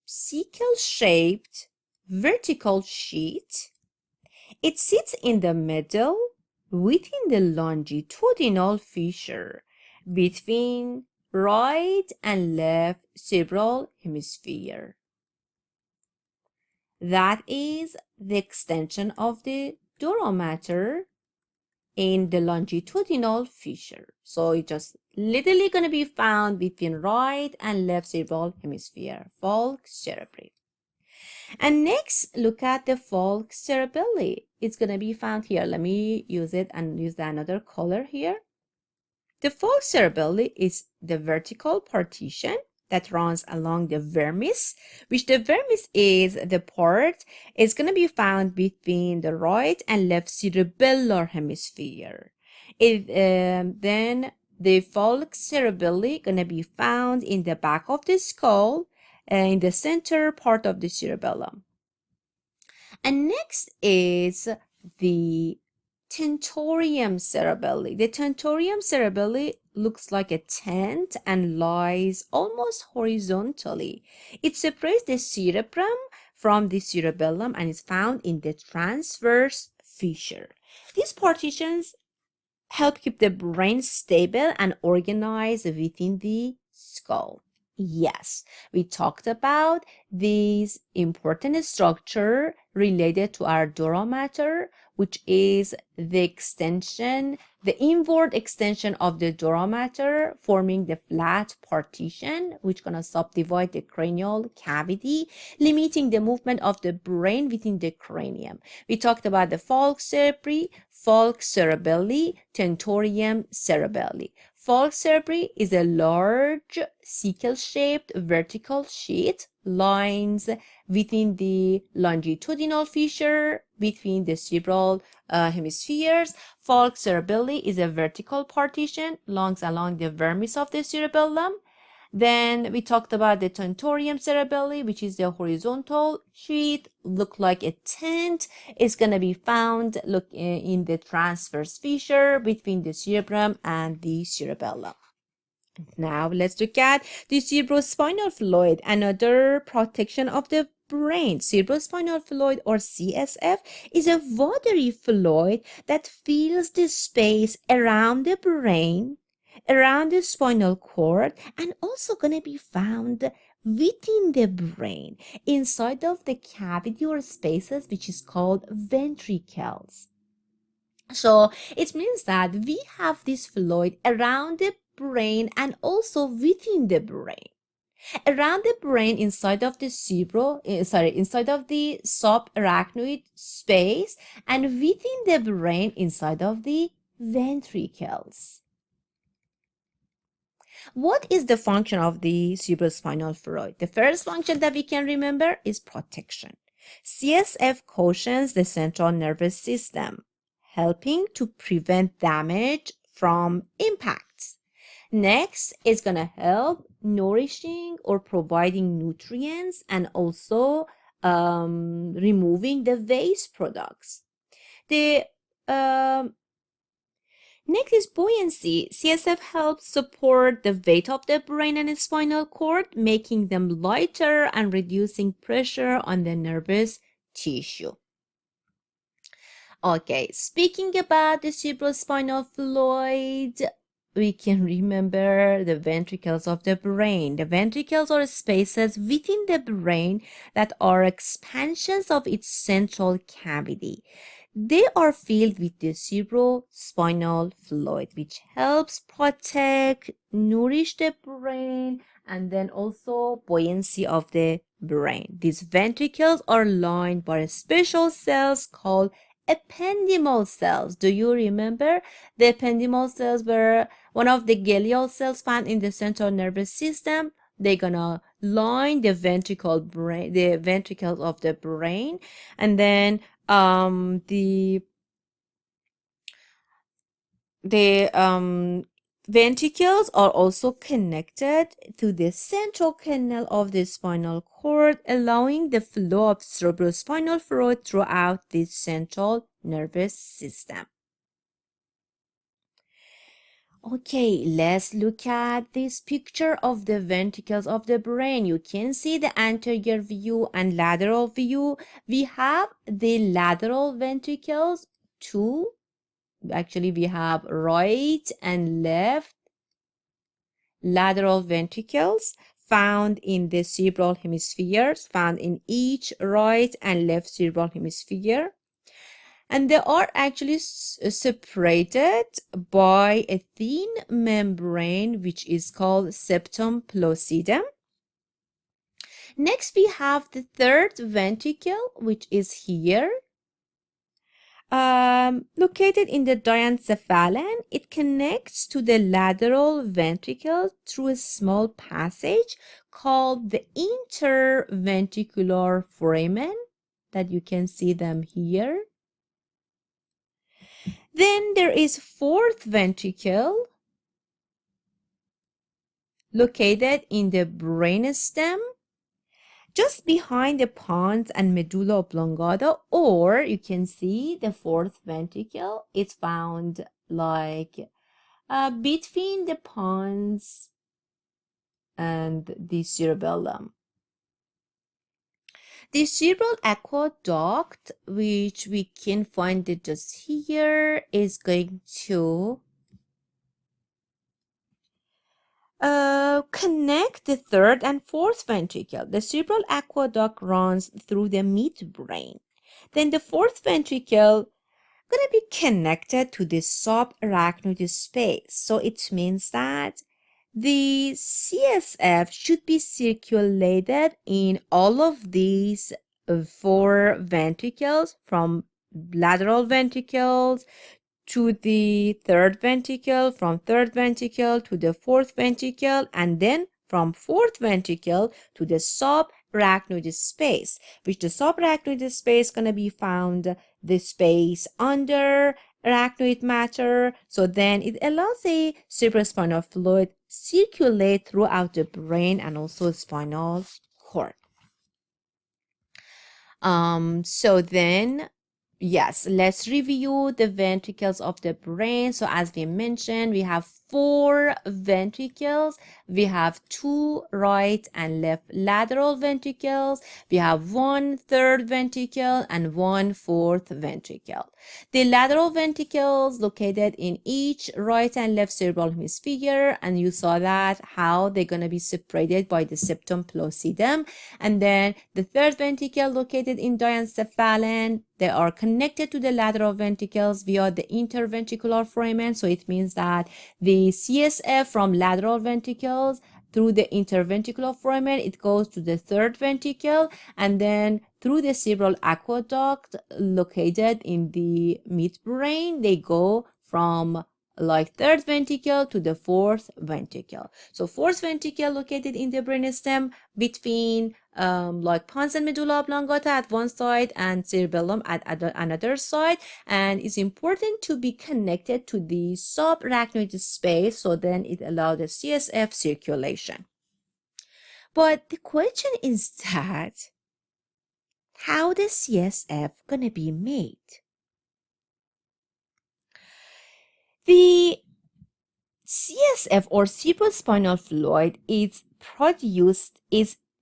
sickle-shaped, vertical sheet. It sits in the middle within the longitudinal fissure between right and left cerebral hemisphere. That is the extension of the dura mater in the longitudinal fissure. So it's just literally going to be found between right and left cerebral hemisphere, falx cerebri. And next, look at the falx cerebelli. It's going to be found here. Let me use it and use another color here. The falx cerebelli is the vertical partition that runs along the vermis, which the vermis is the part is going to be found between the right and left cerebellar hemisphere. Then the falx cerebelli going to be found in the back of the skull, in the center part of the cerebellum. And next is the tentorium cerebelli. The tentorium cerebelli looks like a tent and lies almost horizontally. It separates the cerebrum from the cerebellum and is found in the transverse fissure. These partitions help keep the brain stable and organized within the skull. Yes, we talked about this important structure related to our dura mater, which is the extension, the inward extension of the dura mater, forming the flat partition, which gonna subdivide the cranial cavity, limiting the movement of the brain within the cranium. We talked about the falx cerebri, falx cerebelli, tentorium cerebelli. Falx cerebri is a large sickle-shaped vertical sheet lines within the longitudinal fissure between the cerebral hemispheres. Falx cerebelli is a vertical partition lungs along the vermis of the cerebellum. Then we talked about the tentorium cerebelli, which is the horizontal sheet, look like a tent. It's going to be found in the transverse fissure between the cerebrum and the cerebellum. Now let's look at the cerebrospinal fluid, another protection of the brain. Cerebrospinal fluid, or CSF, is a watery fluid that fills the space around the brain, around the spinal cord, and also going to be found within the brain, inside of the cavity or spaces which is called ventricles. So it means that we have this fluid around the brain and also within the brain. Around the brain, inside of the inside of the subarachnoid space, and within the brain, inside of the ventricles. What is the function of the cerebrospinal fluid? The first function that we can remember is protection. CSF cushions the central nervous system, helping to prevent damage from impacts. Next, it's going to help nourishing or providing nutrients and also removing the waste products. The next is buoyancy. CSF helps support the weight of the brain and spinal cord, making them lighter and reducing pressure on the nervous tissue. Okay, speaking about the cerebrospinal fluid, we can remember the ventricles of the brain. The ventricles are spaces within the brain that are expansions of its central cavity. They are filled with the cerebrospinal fluid, which helps protect, nourish the brain, and then also buoyancy of the brain. These ventricles are lined by special cells called ependymal cells. Do you remember? The ependymal cells were one of the glial cells found in the central nervous system. They're gonna line the the ventricles of the brain, and then the ventricles are also connected to the central canal of the spinal cord, allowing the flow of cerebrospinal fluid throughout the central nervous system. Okay, let's look at this picture of the ventricles of the brain. You can see the anterior view and lateral view. We have the lateral ventricles, two. Actually, we have right and left lateral ventricles found in the cerebral hemispheres, found in each right and left cerebral hemisphere. And they are actually separated by a thin membrane, which is called septum pellucidum. Next, we have the third ventricle, which is here. Located in the diencephalon, it connects to the lateral ventricle through a small passage called the interventricular foramen, that you can see them here. Then there is fourth ventricle located in the brainstem, just behind the pons and medulla oblongata, or you can see the fourth ventricle. It's found like between the pons and the cerebellum. The cerebral aqueduct, which we can find it just here, is going to connect the third and fourth ventricle. The cerebral aqueduct runs through the midbrain. Then the fourth ventricle going to be connected to the subarachnoid space. So it means that the CSF should be circulated in all of these four ventricles, from lateral ventricles to the third ventricle, from third ventricle to the fourth ventricle, and then from fourth ventricle to the subarachnoid space, which the subarachnoid space going to be found the space under arachnoid matter. So then it allows the cerebrospinal fluid circulate throughout the brain and also spinal cord. So then, yes, let's review the ventricles of the brain. So as we mentioned, we have 4 ventricles. We have 2 right and left lateral ventricles. We have 1 third ventricle and 1 fourth ventricle. The lateral ventricles located in each right and left cerebral hemisphere, and you saw that how they're going to be separated by the septum pellucidum. And then the third ventricle located in diencephalon, they are connected to the lateral ventricles via the interventricular foramen. So it means that the CSF from lateral ventricles through the interventricular foramen, it goes to the third ventricle, and then through the cerebral aqueduct located in the midbrain, they go from like third ventricle to the fourth ventricle. So fourth ventricle located in the brainstem between like pons and medulla oblongata at one side and cerebellum at another side, and it's important to be connected to the subarachnoid space, so then it allows the CSF circulation. But the question is that how the CSF gonna be made? The CSF or cerebrospinal fluid is produced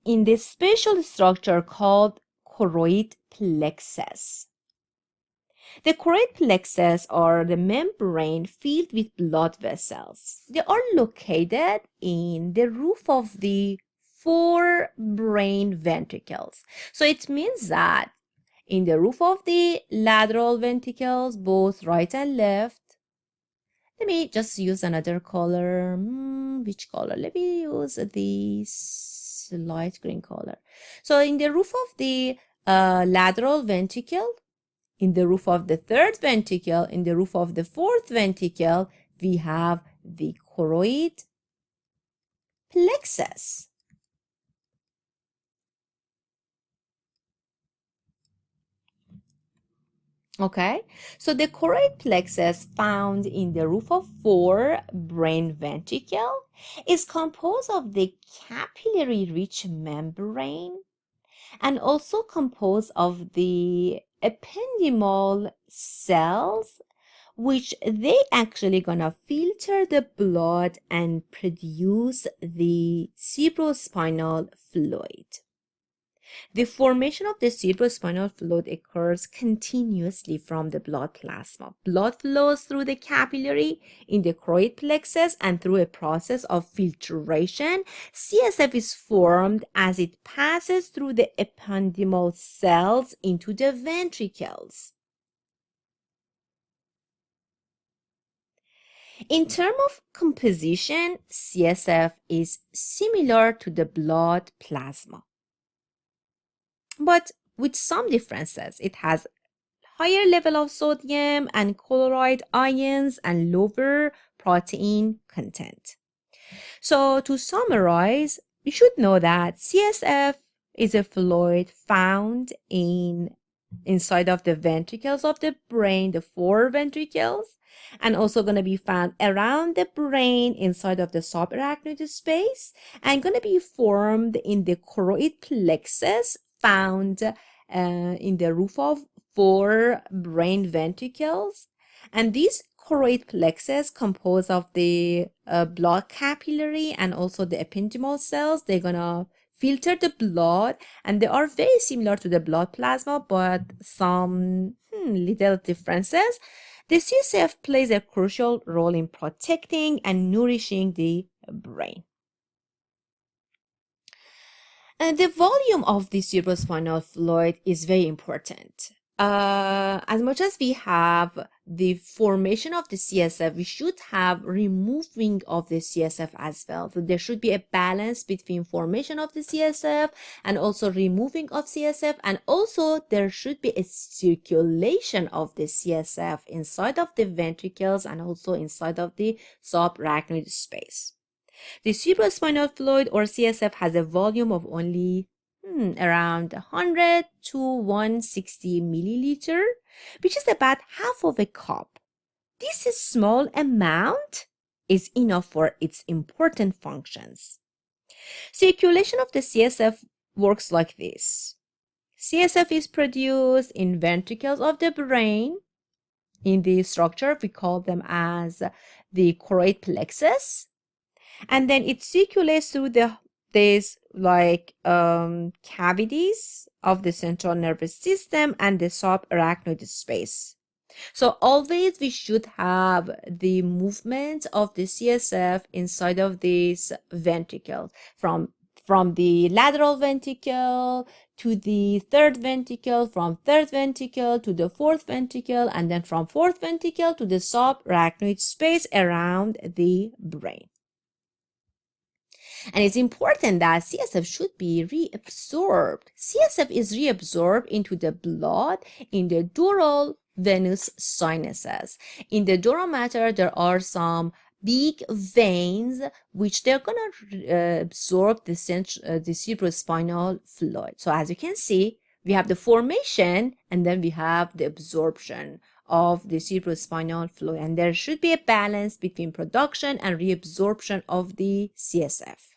in the special structure called choroid plexus. The choroid plexus are the membrane filled with blood vessels. They are located in the roof of the 4 brain ventricles. So it means that in the roof of the lateral ventricles, both right and left, let me just use another color. Which color? Let me use this light green color. So in the roof of the lateral ventricle, in the roof of the third ventricle, in the roof of the fourth ventricle, we have the choroid plexus. Okay, so the choroid plexus found in the roof of 4 brain ventricle is composed of the capillary-rich membrane and also composed of the ependymal cells, which they actually gonna filter the blood and produce the cerebrospinal fluid. The formation of the cerebrospinal fluid occurs continuously from the blood plasma. Blood flows through the capillary in the choroid plexus, and through a process of filtration, CSF is formed as it passes through the ependymal cells into the ventricles. In terms of composition, CSF is similar to the blood plasma, but with some differences. It has higher level of sodium and chloride ions and lower protein content. So to summarize, you should know that CSF is a fluid found inside of the ventricles of the brain, the 4 ventricles, and also going to be found around the brain inside of the subarachnoid space, and going to be formed in the choroid plexus found in the roof of 4 brain ventricles. And these choroid plexus composed of the blood capillary and also the ependymal cells. They're gonna filter the blood, and they are very similar to the blood plasma, but some little differences. The CSF plays a crucial role in protecting and nourishing the brain. And the volume of the cerebrospinal fluid is very important. As much as we have the formation of the CSF, we should have removing of the CSF as well. So there should be a balance between formation of the CSF and also removing of CSF, and also there should be a circulation of the CSF inside of the ventricles and also inside of the subarachnoid space. The cerebrospinal fluid or CSF has a volume of only around 100 to 160 milliliter, which is about half of a cup. This small amount is enough for its important functions. Circulation of the CSF works like this. CSF is produced in ventricles of the brain. In the structure, we call them as the choroid plexus. And then it circulates through these cavities of the central nervous system and the subarachnoid space. So always we should have the movement of the CSF inside of these ventricles from the lateral ventricle to the third ventricle, from third ventricle to the fourth ventricle, and then from fourth ventricle to the subarachnoid space around the brain. And it's important that CSF should be reabsorbed. CSF is reabsorbed into the blood in the dural venous sinuses. In the dural matter, there are some big veins which they're going to absorb the cerebrospinal fluid. So as you can see, we have the formation and then we have the absorption of the cerebrospinal fluid, and there should be a balance between production and reabsorption of the CSF.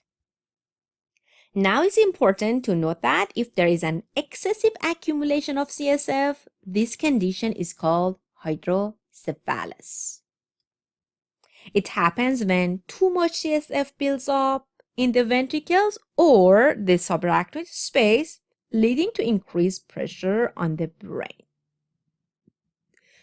Now it's important to note that if there is an excessive accumulation of CSF, this condition is called hydrocephalus. It happens when too much CSF builds up in the ventricles or the subarachnoid space, leading to increased pressure on the brain.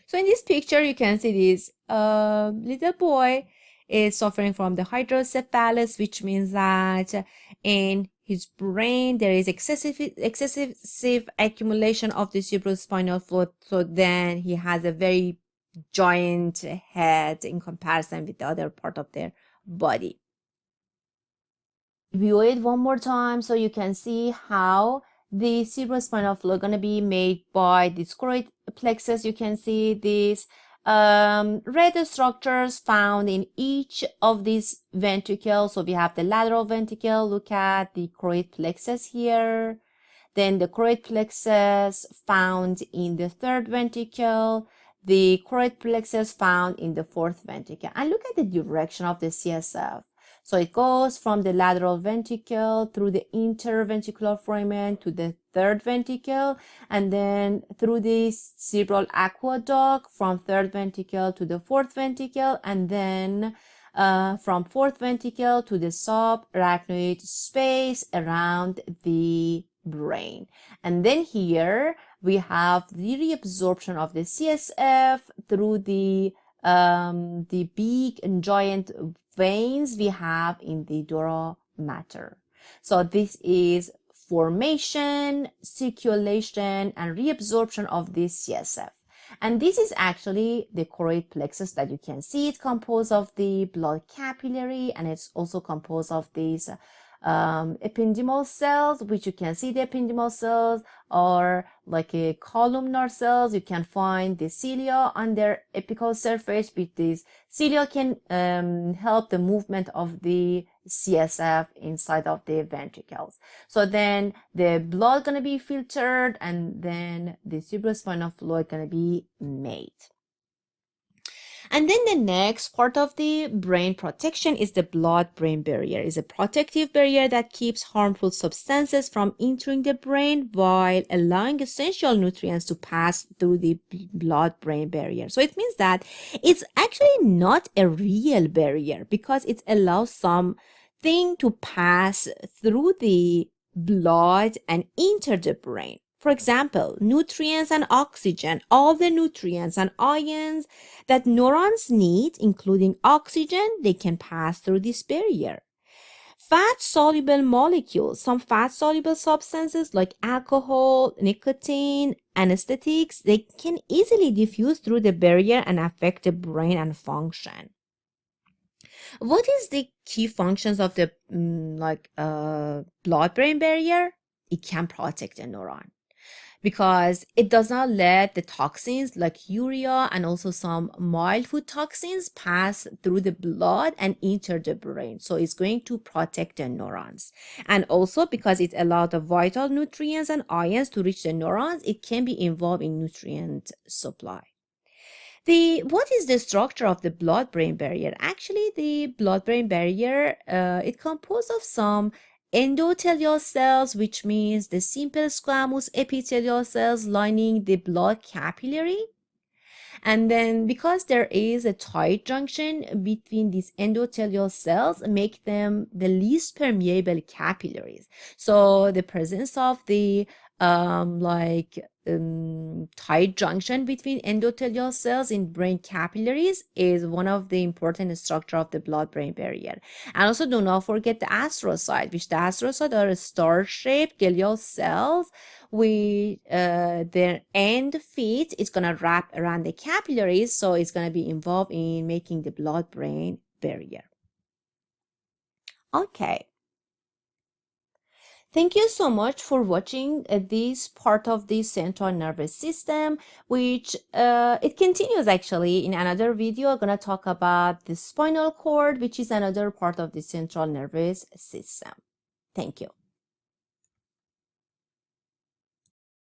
So in this picture, you can see this little boy is suffering from the hydrocephalus, which means that in his brain there is excessive accumulation of the cerebrospinal fluid. So then he has a very giant head in comparison with the other part of their body. View it one more time so you can see how the cerebrospinal fluid going to be made by the choroid plexus. You can see these red structures found in each of these ventricles. So we have the lateral ventricle. Look at the choroid plexus here. Then the choroid plexus found in the third ventricle. The choroid plexus found in the fourth ventricle. And look at the direction of the CSF. So it goes from the lateral ventricle through the interventricular foramen to the third ventricle, and then through the cerebral aqueduct from third ventricle to the fourth ventricle, and then from fourth ventricle to the subarachnoid space around the brain. And then here we have the reabsorption of the CSF through the big and giant veins we have in the dural matter. So this is formation, circulation, and reabsorption of this CSF. And this is actually the choroid plexus that you can see. It's composed of the blood capillary, and it's also composed of these ependymal cells, which you can see the ependymal cells are like a columnar cells. You can find the cilia on their apical surface, with these cilia can help the movement of the CSF inside of the ventricles. So then the blood gonna be filtered, and then the cerebrospinal fluid gonna be made. And then the next part of the brain protection is the blood-brain barrier. It's a protective barrier that keeps harmful substances from entering the brain while allowing essential nutrients to pass through the blood-brain barrier. So it means that it's actually not a real barrier because it allows something to pass through the blood and enter the brain. For example, nutrients and oxygen, all the nutrients and ions that neurons need, including oxygen, they can pass through this barrier. Fat-soluble molecules, some fat-soluble substances like alcohol, nicotine, anesthetics, they can easily diffuse through the barrier and affect the brain and function. What is the key functions of the blood-brain barrier? It can protect the neuron because it does not let the toxins like urea and also some mild food toxins pass through the blood and enter the brain. So it's going to protect the neurons. And also because it allows the vital nutrients and ions to reach the neurons, it can be involved in nutrient supply. What is the structure of the blood-brain barrier? Actually, the blood-brain barrier, it composed of some endothelial cells, which means the simple squamous epithelial cells lining the blood capillary. And then because there is a tight junction between these endothelial cells, make them the least permeable capillaries. So the presence of the tight junction between endothelial cells in brain capillaries is one of the important structure of the blood-brain barrier. And also do not forget the astrocyte, which the astrocyte are star-shaped glial cells with their end feet is going to wrap around the capillaries, so it's going to be involved in making the blood-brain barrier. Okay. Thank you so much for watching this part of the central nervous system, which it continues actually in another video. I'm going to talk about the spinal cord, which is another part of the central nervous system. Thank you.